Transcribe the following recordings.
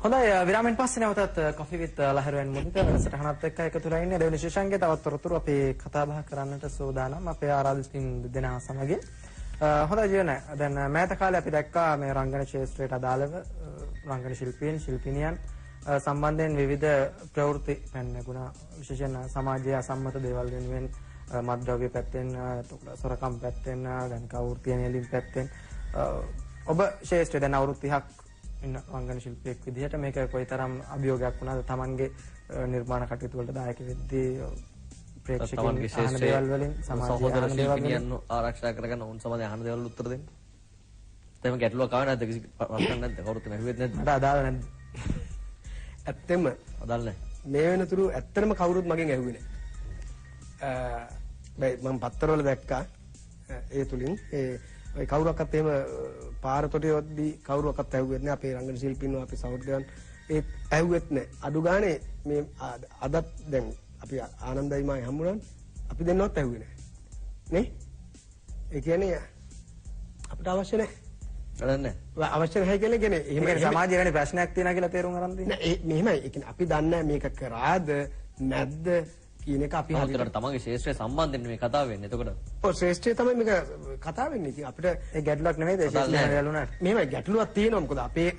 හොඳයි විරාමෙන් පස්සේ නැවතත් කොෆි විත් ලහරුවෙන් මුදිත වැඩසටහනත් එක්ක එකතු වෙලා ඉන්නේ දෙවෙනි ශිෂ්‍යංගේ තවත් තොරතුරු අපි කතා බහ කරන්නට සූදානම් අපේ ආරාධිතින් දෙදෙනා සමගින්. හොඳයි ජීවන දැන් මෑත කාලේ අපි දැක්කා මේ රංගන ක්ෂේත්‍රයට අදාළව රංගන ශිල්පීන් ශිල්පිනියන් සම්බන්ධයෙන් විවිධ ප්‍රවෘත්ති පැන්නගුණ විශේෂයෙන් සමාජීය අසම්මත දේවල් වෙනුවෙන් මත්ද්‍රව්‍ය පැත්තෙන් සොරකම් පැත්තෙන් දැන් කවුරුතිය නියලින් පැත්තෙන් ඔබ ශේෂ්ත්‍රය දැන් අවුරුදු 30ක් ඉන්න රංගන ශිල්පියෙක් විදිහට මේක කොයිතරම් අභියෝගයක් වුණාද තමන්ගේ නිර්මාණ කටයුතු වලට දායක වෙද්දී ප්‍රේක්ෂකයන් අහන දේවල් වලින් සමාජීය අහන දේවල් වලින් ආරක්ෂා කරගන්න ඕන සමාජයේ අහන දේවල් උත්තර දෙන්න. දැන් ගැටලුවක් ආව නැද්ද කිසි ප්‍රශ්නයක් නැද්ද කවුරුත් නැහුවෙත් නැද්ද? මට අදාළ නැද්ද? ඇත්තෙම අදාළ නැහැ. මේ වෙනතුරු ඇත්තටම කවුරුත් මගෙන් ඇහුවේ නැහැ. මම පත්තරවල දැක්කා ඒ තුලින් ඒ කවුරක්වත් එහෙම පාර තොටියොද්දී කවුරක්වත් ඇහුවෙත් නැහැ. අපේ රංගන ශිල්පීන්ව අපේ සහෝදරයන් ඒ ඇහුවෙත් නැහැ. අඩු ගානේ මේ අදත් දැන් අපි ආනන්දයි මායි හම්බුණානේ. අපි දෙන්නවත් ඇහුවේ නැහැ. නේ? ඒ කියන්නේ අපිට අවශ්‍ය නැහැ. වැඩන්නේ. අවශ්‍ය නැහැ කියලා කියන්නේ එහෙම සමාජයේ වෙන ප්‍රශ්නයක් තියෙනවා කියලා තේරුම් ගන්න දෙන්නේ. නෑ මෙහෙමයි. ඒ කියන්නේ අපි දන්නේ මේක කරාද නැද්ද කියන එක අපි හරියට තමන්ගේ ශේෂ්ත්‍රය සම්බන්ධයෙන් මේ කතාව වෙන්නේ. එතකොට ඔව් ශේෂ්ත්‍රය තමයි මේක කතාව වෙන්නේ. ඉතින් අපිට ඒ ගැටලුවක් නෙමෙයි ඒ ශේෂ්ත්‍රය ගැලුණාට. මෙහෙමයි ගැටලුවක් තියෙනවා. මොකද අපේ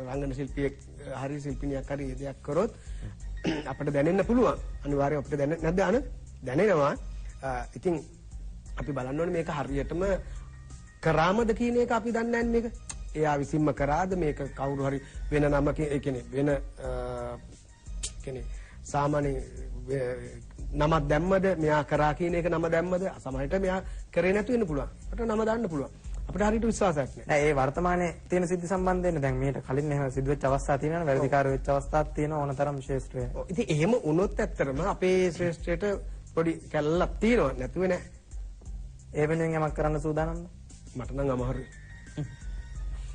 රංගන ශිල්පියෙක් හරි ශිල්පිනියක් හරි මේ දෙයක් කරොත් අපිට දැනෙන්න පුළුවන්. අනිවාර්යයෙන් අපිට දැනෙන්නේ නැද්ද අන? දැනෙනවා. ඉතින් අපි බලන්න ඕනේ මේක හරියටම කරාමද කියන එක අපි දන්නේ නැහැ මේක. එයා විසින්ම කරාද මේක කවුරු හරි වෙන නමකින් ඒ කියන්නේ වෙන කියන්නේ සාමාන්‍ය නමක් දැම්මද මෙයා කරා කියන එක නම දැම්මද සමහරවිට මෙයා කරේ නැතු වෙන්න පුළුවන්. අපිට නම දාන්න පුළුවන්. අපිට හරියට විශ්වාසයක් නැහැ. නෑ ඒ වර්තමානයේ තියෙන සිද්ධි සම්බන්ධයෙන් දැන් මීට කලින් එහෙම සිද්ධ වෙච්ච අවස්ථා තියෙනවනේ වැරදිකාර වෙච්ච අවස්ථාත් තියෙනවා ඕනතරම් ශේෂ්ත්‍රය. ඔව් ඉතින් එහෙම වුණොත් ඇත්තටම අපේ ශ්‍රේෂ්ඨයට පොඩි කැල්ලක් තියෙනවා නැතුවේ නෑ. ඒ වෙනුවෙන් යමක් කරන්න සූදානම්ද? මට නම් අමාරුයි.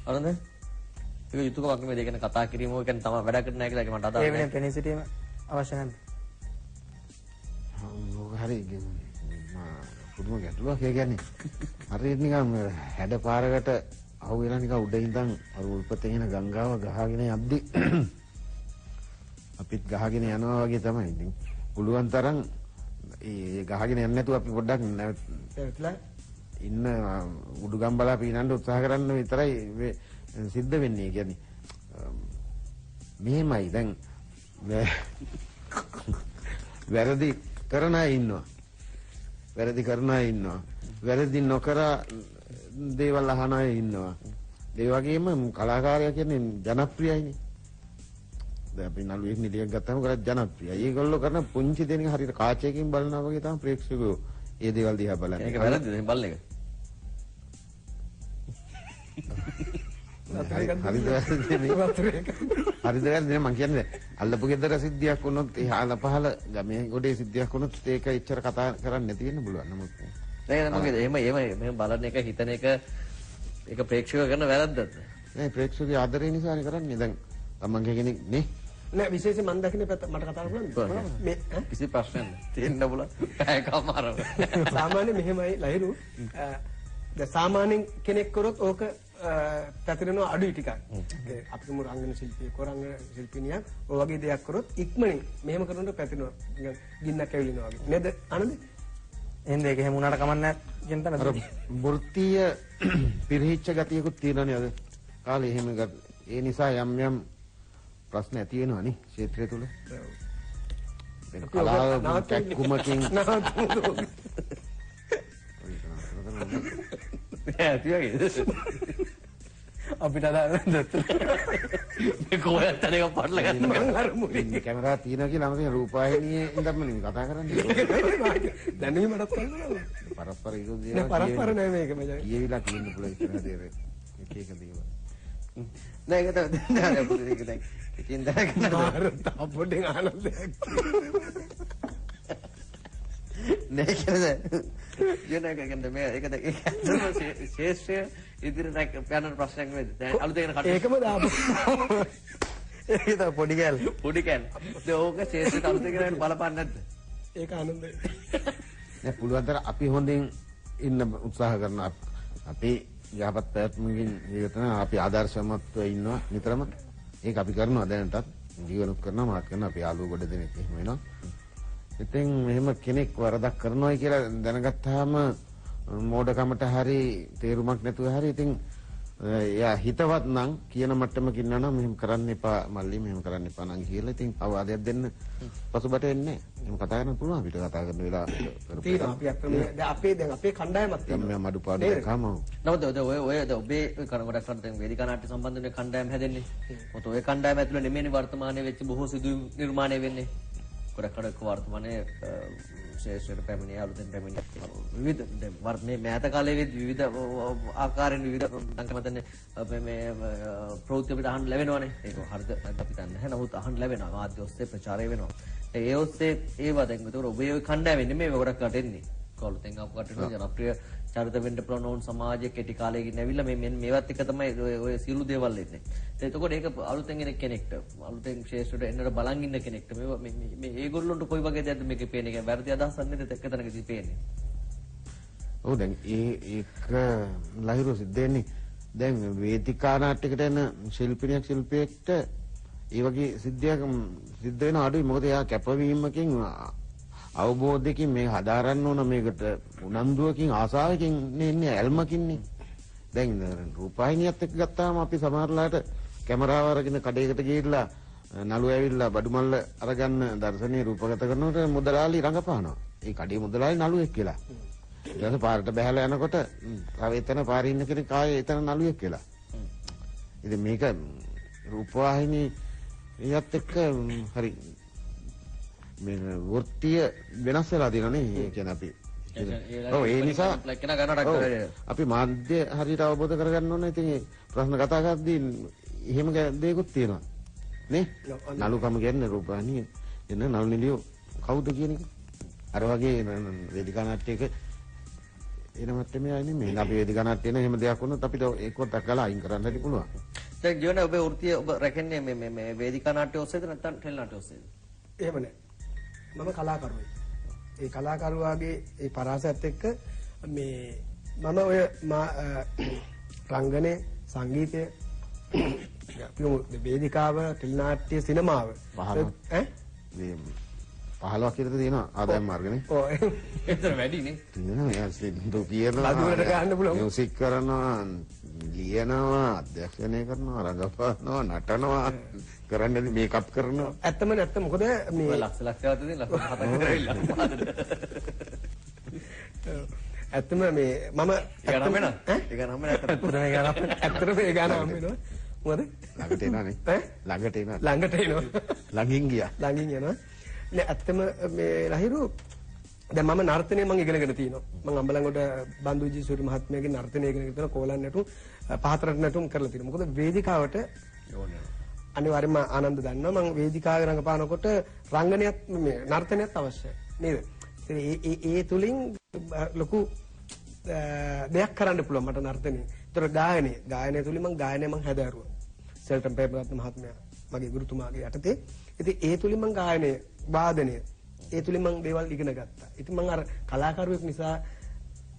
අරද? ඒක යුතුයකමක් නෙමෙයි. ඒක ගැන කතා කිරීම ඕක ගැන තමයි වැඩ කරන්න නැහැ කියලා මට අදාළ නැහැ. ඒ වෙනුවෙන් පෙනී සිටීම අවශ්‍ය නැද්ද? හරි පුදුම ගැටලුවක්. ඒ කියන්නේ හරියට නිකන් හැඩ පාරකට අහු වෙලා නිකන් උඩ ඉඳන් අර උල්පතේ එන ගංගාව ගහගෙන යද්දි අපිත් ගහගෙන යනවා වගේ තමයි. ඉතින් පුළුවන් තරම් ඒ ගහගෙන යන්නේ නැතුව අපි පොඩ්ඩක් නැවතුලා ඉන්න උඩුගම් බලා පීනන්න උත්සාහ කරන්න විතරයි සිද්ධ වෙන්නේ. ඒ කියන්නේ මෙහෙමයි දැන් වැරදි කරන අය ඉන්නවා. වැරදි කරන අය ඉන්නවා. වැරදි නොකර දේවල් අහන අය ඉන්නවා. ඒ වගේම කලාකාරයා කියන්නේ ජනප්‍රියයිනේ. දැන් අපි නළුවෙක් නිලියක් ගත්තාම කරත් ජනප්‍රියයි. ඒගොල්ලෝ කරන පුංචි දෙනික හරියට කාචයකින් බලනවා වගේ තමයි ප්‍රේක්ෂකයෝ ඒ දේවල් දිහා බලන්නේ. ඒක වැරදිද මේ බල්ල එක? හරිද වැරදිද මම කියන්නේ අල්ලපු ගෙදර සිද්ධියක් වුණොත් ඒ හාල පහල ගමේ ගොඩේ සිද්ධියක් වුණොත් ඒක එච්චර කතා කරන්න නැති වෙන්න පුළුවන්. නමුත් නෑ මොකද එහෙම බලන එක හිතන එක ඒක ප්‍රේක්ෂකයෝ කරන වැරද්දක්ද? නෑ ප්‍රේක්ෂකගේ ආදරය නිසානේ කරන්නේ. දැන් තමන්ගේ කෙනෙක් නේ නෑ විශේෂයෙන් මම දකින්නේ මට කතා කරන්න මේ කිසි ප්‍රශ්නයක් නෑ. තියෙන්න පුළුවන්. පැයකමාරව. සාමාන්‍ය මෙහෙමයි ලහිරු. දැන් සාමාන්‍යයෙන් කෙනෙක් කරොත් ඕක පැතිරෙනවා අඩුයි ටිකක්. අපි තුමු රංගන ශිල්පියෙක් රංගන ශිල්පිනියක් ඔය වගේ දෙයක් කරොත් ඉක්මනින් මෙහෙම කරනකොට පැතිරෙනවා. ගින්නක් ඇවිලිනවා වගේ. නේද ආනන්ද? එහෙනම් ඒක එහෙම වුණාට කමක් නැහැ කියන තැනද? වෘත්තීය පිරිහිච්ච ගතියකුත් තියෙනවනේ අද කාලේ. එහෙම ඒ නිසා යම් යම් ප්‍රශ්න ඇති වෙනවා නේ ක්ෂේත්‍රය තුල. වෙන කලාව කැක්කුමකින් අපිට අදාළ නැද්ද? මේ කොහෙන්ද අනේක පටල ගන්න මං අර මුලින් කැමරා තියෙනවා කියලා නම් රූපවාහිනියේ ඉඳන්ම කතා කරන්නේ. දැනීමටත් කරනවා. පරස්පර ඒක දේවල් නෑ පරස්පර නෑ මේක මචං. කියවිලා කියන්න පුළුවන් ඉස්සරහ දේර. එක එක දේවල්. නෑ ඒක තමයි නෑ පොඩි දෙයක් දැන්. ඉතින් දැනගන්න මාර තාපොඩෙන් ආනන්දයක්. නෑ කියන්නේ යනකගෙන් මේ ඒක දැන් ඒක ශේෂ්ත්‍රය ඉදිරියට යන ප්‍රශ්නයක් නෙවෙයි. දැන් අලුතෙන් කට ඒකම දාපු. ඒක තමයි පොඩි කැල. පොඩි කැල. දැන් ඕක ශේෂ්ත්‍රයට අලුතෙන් කරගෙන බලපන්නේ නැද්ද? ඒක ආනන්දයි. නෑ පුළුවන් තරම් අපි හොඳින් ඉන්න උත්සාහ කරනවා. අපි යහපත් පැවැත්මකින් ජීවිතන අපි ආදර්ශමත්ව ඉන්නවා නිතරම. ඒක අපි කරනවා දැනටත් ජීවනුත් කරනවා මාත් කරනවා අපි යාළුවෝ ගොඩ දෙනෙක් එහෙම වෙනවා. ඉතින් මෙහෙම කෙනෙක් වරදක් කරනවායි කියලා දැනගත්තාම මෝඩකමට හරි තේරුමක් නැතුව හරි ඉතින් එයා හිතවත් නම් කියන මට්ටමකින් නම් මෙහෙම කරන්න එපා මල්ලි මෙහෙම කරන්න එපා නම් කියලා ඉතින් අවවාදයක් දෙන්න පසුබට එන්නේ නැහැ. එහෙම කතා කරන්න පුළුවන් අපිට කතා කරන වෙලාව තියෙනවා අපි අත්‍තරම දැන් අපේ කණ්ඩායමක් තියෙනවා. මම අඩුපාඩු දැක්කම නමුත් ඔය ඔබේ ගොඩක් කරන දැන් වේදිකා නාට්‍ය සම්බන්ධ කණ්ඩායම් හැදෙන්නේ. මොකද ඔය කණ්ඩායම ඇතුළේ නෙමෙයිනේ වර්තමානයේ වෙච්ච බොහෝ සිදුවීම් නිර්මාණය වෙන්නේ. ගොඩක් කඩක වර්තමානයේ ශේෂ්ඨ පැමිණිය අලුතෙන් පැමිණිය විවිධ මේ මෑත කාලයේ විවිධ ආකාරයෙන් විවිධ මතන්නේ මේ ප්‍රවෘත්ති අපිට අහන්න ලැබෙනවානේ. ඒක හරිද නැත්නම් අපි දන්නේ නැහැ. නමුත් අහන්න ලැබෙනවා. මාධ්‍ය ඔස්සේ ප්‍රචාරය වෙනවා. ඒ ඔස්සේ ඒවා දැන් ඒතකොට ඔබේ ওই කණ්ඩායම නෙමෙයි ගොඩක් කටෙන්නේ. කවුරුත් එංගම් කටෙන්නේ ජනප්‍රිය චරිත වෙන්න පුළුවන් ඕන් සමාජයේ කෙටි කාලයකින් ඇවිල්ලා මේවත් එක තමයි ඔය සියලු දේවල් එන්නේ. එතකොට ඒක අලුතෙන් එන කෙනෙක්ට අලුතෙන් ශේෂ්ඨට එන්නට බලන් ඉන්න කෙනෙක්ට මේ ඒගොල්ලොන්ට කොයි වගේ දෙයක්ද මේකේ පේන්නේ? කියන්නේ වැරදි අදහසක් නේද එක තැනකදී පේන්නේ. ඔව් දැන් ඒක ලහිරු සිද්ධ වෙන්නේ දැන් වේදිකා නාට්‍යයකට එන ශිල්පියෙක්ට ඒ වගේ සිද්ධියක් සිද්ධ වෙන අඩුයි. මොකද එයා කැපවීමකින් අවබෝධයකින් මේ හදාරන්න ඕන මේකට උනන්දුවකින් ආසාවකින් ඉන්නේ ඇල්මකින්නේ. දැන් රූපවාහිනියත් එක්ක ගත්තාම අපි සමහරලාට කැමරාව අරගෙන කඩේකට ගිහිල්ලා නළුව ඇවිල්ලා බඩු මල්ල අරගන්න දර්ශනීය රූපගත කරනකොට මුදලාලි රඟපානවා. ඒ කඩේ මුදලාලි නළුවෙක් කියලා. ඊට පස්සේ පාරට බහැලා යනකොට තව එතන පාරේ ඉන්න කෙනෙක් ආයේ එතන නළුවෙක් කියලා. ඉතින් මේක රූපවාහිනියත් එක්ක හරි මේ වෘත්තිය වෙනස් වෙලා තියෙනනේ. ඒ කියන්නේ අපි ඔව් ඒ නිසා අපි මාධ්‍ය හරියට අවබෝධ කරගන්න ඕනේ. ඉතින් ප්‍රශ්න කතා කරද්දී එහෙම දෙයක්ත් තියෙනවා නේ. නළුකම කියන්නේ රූපවාහිනිය එන නළු නිලියෝ කවුද කියන එක. අර වගේ වේදිකා නාට්‍යයක එන මට්ටමේ ආන්නේ මේ අපි වේදිකා නාට්‍යන එහෙම දෙයක් වුණොත් අපිට ඒකවත් අකලා අයින් කරන්න හැටි පුළුවන්. දැන් ජීවන ඔබේ වෘත්තිය ඔබ රැකන්නේ මේ වේදිකා නාට්‍ය ඔස්සේද නැත්නම් ටෙලි නාට්‍ය ඔස්සේද? එහෙම නෑ. මම කලාකරුවෙක්. ඒ කලාකරුවාගේ ඒ පරාසයත් එක්ක මේ මම ඔය රංගනේ සංගීතය වේදිකාව ටෙලි නාට්‍ය සිනමාව 15ක් විතර තියෙනවා ආදායම් මාර්ගනේ. ඔව් ඒතර වැඩිනේ. තියෙනවා යා සින්දු කියනවා. ලදුවට ගන්න පුළුවන්. මියුසික් කරනවා, ලියනවා, අධ්‍යක්ෂණය කරනවා, රඟපානවා, නටනවා, කරන්නේ මේකප් කරනවා. ඇත්තම නැත්ත මොකද මේ ලක්ෂ ලක්ෂයක් තියෙන ලක්ෂ 7ක් විතර ඇවිල්ලා. ඇත්තම මේ මම ඒක නම් වෙනවා. ඒක නම් වෙනවා. ඇත්තටම ඒ ගාන හම් වෙනවා. මොකද? ළඟට එනවානේ. ළඟට එනවා. ළඟට එනවා. ළඟින් ගියා. ළඟින් යනවා. නෑ ඇත්තම මේ ලහිරු දැන් මම නර්තනය මම ඉගෙනගෙන තියෙනවා. මම අම්බලන්ගොඩ බන්දුජී සූරි මහත්මයාගේ නර්තනය ඉගෙනගෙන තියෙනවා. කෝලන් නැටුම් පහතරට නැටුම් කරලා තියෙනවා. මොකද වේදිකාවට අනිවාර්යයෙන්ම ආනන්ද දන්නවා මම වේදිකාවේ රඟපානකොට රංගනයත් මේ නර්තනයත් අවශ්‍යයි. නේද? ඒ තුලින් ලොකු දෙයක් කරන්න පුළුවන් මට නර්තනය. ඒතර ගායනය තුලින් මම ගායනය හැදෑරුවා. සෙල්ටම් පේපරත් මහත්මයා මගේ ගුරුතුමාගේ යටතේ. ඉතින් ඒ තුලින් මම ගායනය වාදනය ඒ තුලින් මම දේවල් ඉගෙන ගත්තා. ඉතින් මම අර කලාකරුවෙක් නිසා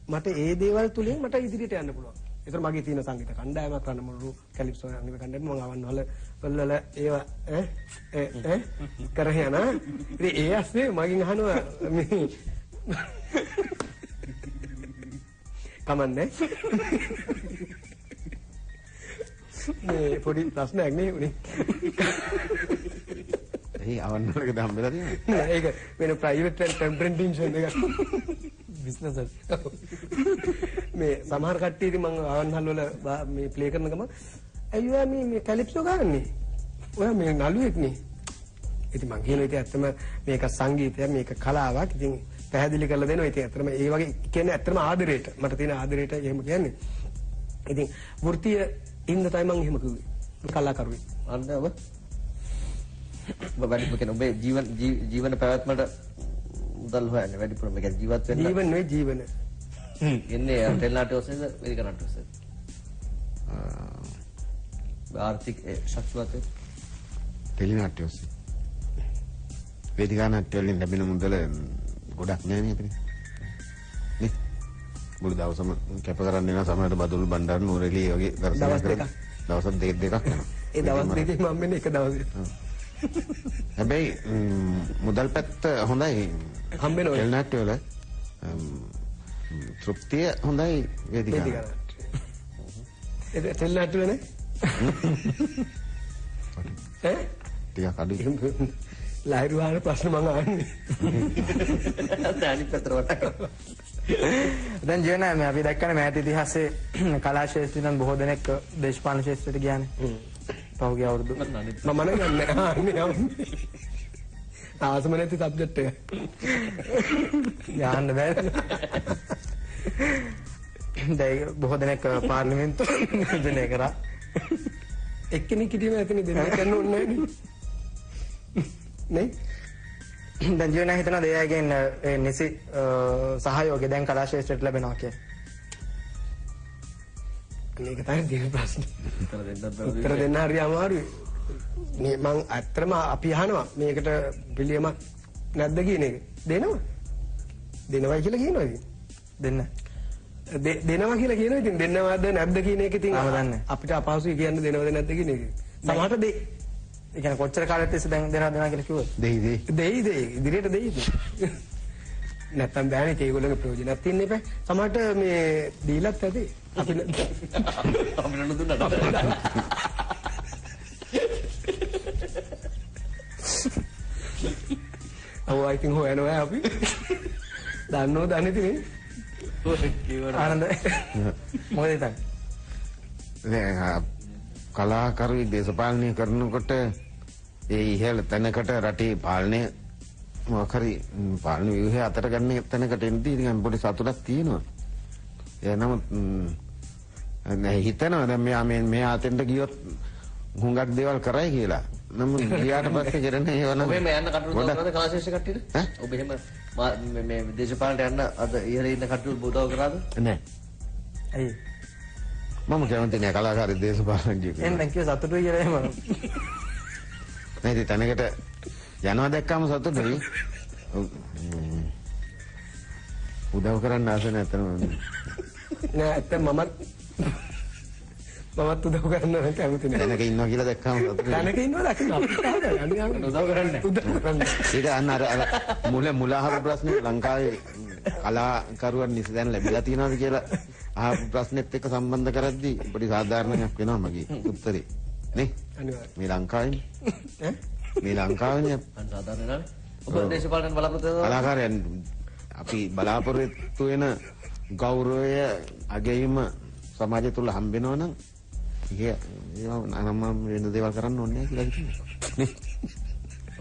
මට ඒ දේවල් තුලින් මට ඉදිරියට යන්න පුළුවන්. ඒතර මගේ තියෙන සංගීත කණ්ඩායමක් රණමුළු කැලිප්සෝ අනිව කණ්ඩායම මම අවන්වල වල ඒවා කරගෙන ඉතින් ඒ ඇස්සේ මගෙන් අහනවා මේ කමන්නේ මේ පොඩි ප්‍රශ්නයක් නේ උනේ. ඒ අවන්නලක දම්බෙලා තියෙනවා. නෑ ඒක වෙන ප්‍රයිවට් ටෙම්පරේචර් එක බිස්නස් එක. මේ සමහර කට්ටිය ඉතින් මම අවන්හල් වල මේ ප්ලේ කරන ගමන් අයියෝ මේ කැලිප්සෝ ගන්නනේ. ඔයා මේ නළුවෙක් නේ. ඉතින් මං කියනවා ඉතින් ඇත්තම මේක සංගීතය මේක කලාවක්. ඉතින් පැහැදිලි කරලා දෙනවා. ඉතින් ඇත්තම ඒ වගේ කියන්නේ ඇත්තම ආදරේට මට තියෙන ආදරේට එහෙම කියන්නේ. ඉතින් වෘත්තීය ඉන්න තමයි මං එහෙම කිව්වේ. කලාකරුවෙක්. අන්න ඔබ වැඩිපුර කියන ඔබේ ජීවන පැවැත්මට මුදල් හොයන්නේ වැඩිපුර මේක ජීවත් වෙන්න ජීවන නෙවෙයි ජීවන. එන්නේ ටෙලි නාට්‍ය ඔස්සේද වේදිකා නාට්‍ය ඔස්සේද? ආර්ථික ශක්තිවත් ටෙලි නාට්‍ය ඔස්සේ. වේදිකා නාට්‍ය වලින් ලැබෙන මුදල ගොඩක් නෑ නේ අපිට. නේ මුළු දවසම කැප කරන්නේ නැන සමහරට බදුල් බණ්ඩාර නූරෙලි වගේ දවස් දෙකක් යනවා. ඒ දවස් දෙකේ මම මෙන්න එක දවසේ. හැබැයි මුදල් පැත්ත හොඳයි. හම්බෙනවා. එල්නාට්‍ය වල තෘප්තිය හොඳයි වේදිකාව. ඒ තෙල්නාට්‍ය වල නේ? ටිකක් අඩුයි. ලයිරු වහන ප්‍රශ්න මම අහන්නේ. දැනි පෙත්‍රවට. දැන් ජීවන අපි දැක්කනේ මෑත ඉතිහාසයේ කලා ශාස්ත්‍රයෙන් බොහෝ දෙනෙක් දේශපාලන ශාස්ත්‍රයට ගියානේ. පහුගිය අවුරුදු. මම නෑ ආසම නැති සබ්ජෙක්ට් එක. යන්න බෑ. දැන් බොහෝ දෙනෙක් පාර්ලිමේන්තු නියෝජනය කරා. එක්කෙනෙක් හිටියම ඇතිනේ දෙන්න කරන්න ඕනේ නේ. දැන් ජීවන හිතන දෙයයන්ගෙන් නිසි සහයෝගය දැන් කලා ශාස්ත්‍රයට ලැබෙනවා කියලා. මේක තමයි තියෙන ප්‍රශ්නේ. උත්තර දෙන්න හරි අමාරුයි. මේ මං ඇත්තටම අපි අහනවා මේකට පිළියමක් නැද්ද කියන එක. දෙනවා. දෙනවයි කියලා කියනවා ඉතින්. දෙන්න. දෙනවා කියලා කියනවා ඉතින් දෙන්නවද නැද්ද කියන එක ඉතින් අපිට අපහසුයි කියන්න දෙනවද නැද්ද කියන එක. සමහරට දෙයි. ඒ කියන්නේ කොච්චර කාලෙත් තිස්සේ දැන් දෙනවා කියලා කිව්වද? දෙයි ඉදිරියට දෙයි. නැත්තම් බෑනේ ඒගොල්ලෝගේ ප්‍රයෝජනක් තියන්න එපා. සමහරට මේ දීලත් ඇති. අපි අපිට දුන්නා. I think හොයනවා අපි. දන්නෝ දන්නේ තිනේ. ආනන්ද මොකද හිතන්නේ? කලාකරුවෝ දේශපාලනය කරනකොට ඒ ඉහළ තැනකට රටේ පාලනය මොකක් හරි පාලන ව්‍යුහය අතට ගන්න තැනකට එද්දී නිකන් පොඩි සතුටක් තියෙනවා. එනමුත් හිතනවා දැන් මෙයා අතෙන්ට ගියොත් හුඟක් දේවල් කරයි කියලා. නමුත් ගියාට පස්සේ කරන්නේ ඒව නම් ඔබ මේ යන්න කටයුතු කරනවද කලාශේෂ්ඨ කට්ටියට? ඔබ එහෙම මේ දේශපාලනට යන්න අද ඉහළ ඉන්න කටයුතු උදව් කරාද? නෑ. ඇයි? මම කැමති නෑ කලාකාරී දේශපාලනඥයෙක්. එන්න කිව්ව සතුටුයි කියලා එහෙම. නෑ ඉතින් තැනකට යනවා දැක්කම සතුටුයි. උදව් කරන්න ආස නැත්නම් නෑ ඇත්ත මමත් උදව් කරන්න කැමති නෑ. තැනක ඉන්නවා කියලා දැක්කම සතුටුයි. තැනක ඉන්නවා දකින්න අපිට උදව් කරන්නේ. ඒක අන්න අර මුලහව ප්‍රශ්නේ ලංකාවේ කලාකරුවන් නිසි දැන් ලැබිලා තියෙනවද කියලා අහපු ප්‍රශ්නෙත් එක්ක සම්බන්ධ කරද්දී පොඩි සාධාරණයක් වෙනවා මගේ උත්තරේ නේ. අනිවාර්යයෙන්. මේ ලංකාවේනේ. මේ ලංකාවේනේ අන්සාධාරණ නෑ. ඔබ දේශපාලන බලාපොරොත්තු වෙනවද? කලාකාරයන් අපි බලාපොරොත්තු වෙන ගෞරවය අගයීම සමාජය තුල හම්බෙනවා නම් ඒවා වෙන දේවල් කරන්න ඕනේ නැහැ කියලා හිතන්නේ. නේ?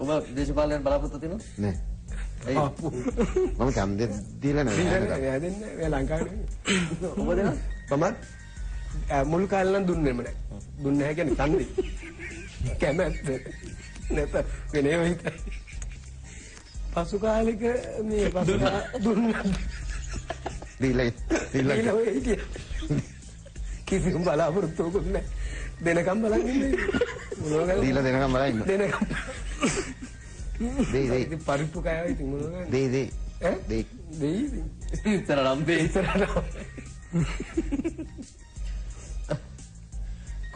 ඔබ දේශපාලන බලාපොරොත්තු තියෙනවද? නෑ. මම ඡන්දෙ දීලා නැහැ. නෑ දෙන්නේ මේ ලංකාවේ. ඔබ දෙනවා? මමත් මුල් කාලේ නම් දුන්නේම නෑ. දුන්නේ නැහැ කියන්නේ ඡන්දෙ. කැමැත්ත. නැත වෙනේ වෙයිද? පසු කාලෙක මේ පසු දුන්නා. දීලා වෙයි. කිසිම බලාපොරොත්තුවක් නැහැ. දෙනකම් බලන් ඉන්නේ. මොනවා දීලා දෙනකම් බලන් ඉන්න. දෙනකම්. දෙයි. පරිප්පු කෑවා ඉතින් මොනවා ගන්නේ? දෙයි. ඈ? දෙයි. දෙයි. ඉතර රම්බේ.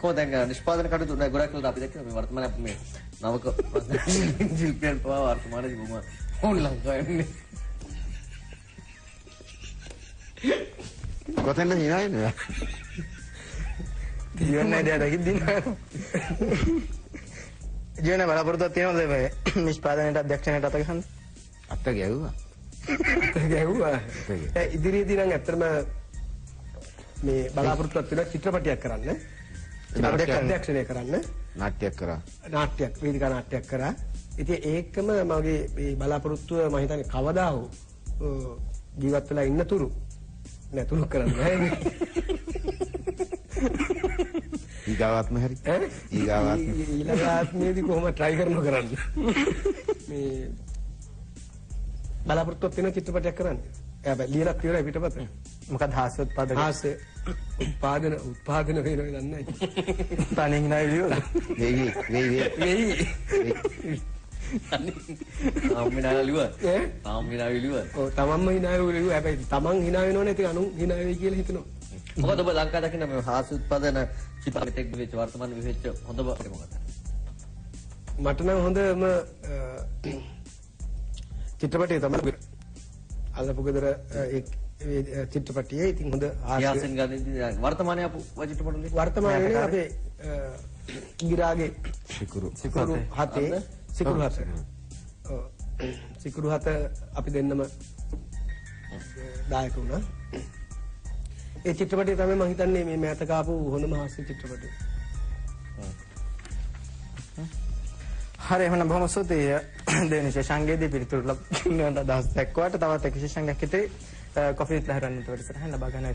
කොහෙන්ද නිෂ්පාදන කටයුතු නෑ ගොඩක් වෙලාවට අපි දැක්කම මේ වර්තමාන මේ නවක ශිල්පියන් පවා වර්තමානයේ බොහොම ඕන් ලංකාවේ කොතැනද හිනාන්නේ? ජීවන නේද දකින්න. ජීවන බලාපොරොත්තුවක් තියෙනවද මේ නිෂ්පාදනයට අධ්‍යක්ෂණයට අත ගන්න? අත ගැහුවා. ඉදිරියේදී නම් ඇත්තටම මේ බලාපොරොත්තුවක් තියෙනවා චිත්‍රපටයක් කරන්න. අධ්‍යක්ෂණය කරන්න. නාට්‍යයක් කරා. වේදිකා නාට්‍යයක් කරා. ඉතින් ඒකම මගේ මේ බලාපොරොත්තුව මම හිතන්නේ කවදා හෝ ජීවත් වෙලා ඉන්නතුරු නැතුණු කරන්න බෑ. ඊගාවාත්ම හරි. ඊළඟාත්මේදී කොහොම try කරනවා කරන්න. මේ බලාපොරොත්තුවක් තියෙන චිත්‍රපටයක් කරන්න. හැබැයි ලියලා තියෙනවා පිටපත. මොකද හාස්‍ය උත්පාදක හාස්‍ය උත්පාදන වෙනවා නන්නේ. තනින් නෑ ලියුවද? වෙයි. ආම්මිනා ලියුවා. ආම්මිනා ලියුවා. ඔව් තමන්ම hina වෙවි. හැබැයි තමන් hina වෙනවනේ ඉතින් අනුන් hina වෙයි කියලා හිතනවා. මොකද ඔබ ලංකාවේ දකින්න මේ හාස්‍ය උත්පාදන චිත්‍රපටයක් වෙච්ච වර්තමාන වෙච්ච හොඳම මොකක්ද? මට නම් හොඳම චිත්‍රපටය තමයි අල්ලපු ගෙදර ඒ චිත්‍රපටියේ ඉතින් හොඳ යාසෙන් ගානේදී වර්තමානයේ අපු චිත්‍රපටවල වර්තමානයේ අපේ ගිරාගේ සිකුරු හතේ සිකුරු හත. ඔව්. සිකුරු හත අපි දෙන්නම දායක වුණා. ඒ චිත්‍රපටය තමයි මම හිතන්නේ මේ මෑත කාපු හොඳම හාස්‍ය චිත්‍රපටය. හරි එහෙනම් බොහොම ස්තුතියි දෙවෙනි ශේෂාංගයේදී පිළිතුරු ලබන දවස් දක්වාට තවත් එක ශේෂාංගයක් ඉතිරි කොෆි විත් ලහිරුවන් වැඩසටහන ලබා ගන්න